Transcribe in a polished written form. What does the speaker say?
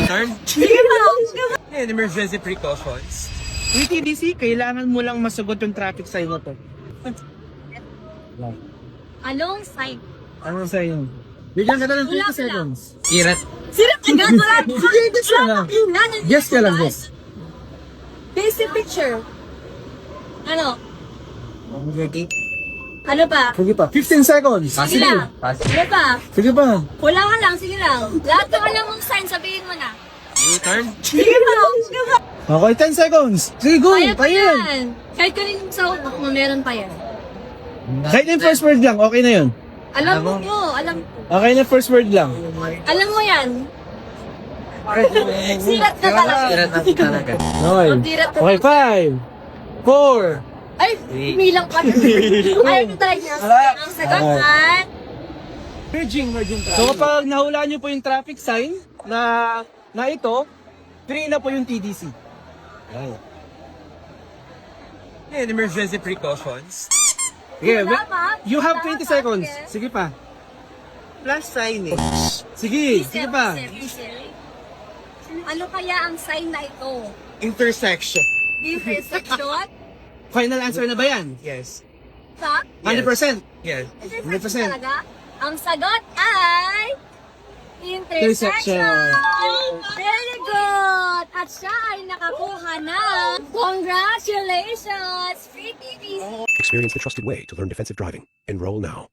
U-turn? And emergency precautions. With TDC, kailangan mo lang masagot yung traffic sign mo to. Anong sign? Ano sa yun? Bigyan ka na ng 20 seconds. Sirat. Sirap agad, wala. Sige, guess ka lang. Guess ka lang, guess. Basic picture. Ano? Okay. Ano pa? Sige pa. 15 seconds. Sige lang. Sige pa. Sige pa. Wala ka lang, sige lang. Lahat ng alam mong sign, sabihin mo na. U-turn? Sige pa. Sige pa. Okay, 10 seconds. Sige, go. Kaya pa Kaya yan. yan. Kahit kaninong sa utak mo, meron pa yan. Kahit yung first word lang, okay na yun. Alam mo yun, alam mo. Okay na first word lang. Alam mo yan. Sirat na talaga. Sirat na talaga. Okay. Sirat na Okay, 5, 4. Ay, umilang pa. Ayaw nyo talaga. Ang sagot ay... So kapag nahulaan nyo po yung traffic sign na ito, 3 na po yung TDC. And emergency precautions. Okay, Wala pa. you have Wala 20 pa, seconds. sige. Sige pa. Plus signage. Sige, sige pa. Ano kaya ang sign na ito? Intersection. Intersection? Final answer na ba yan? Yes. Sa? 100%. Yes. Intersection talaga? Ang sagot ay... Intersection. Intersection! Very good! At siya ay nakakuha ng... Congratulations! Free TVC! Experience the trusted way to learn defensive driving. Enroll now.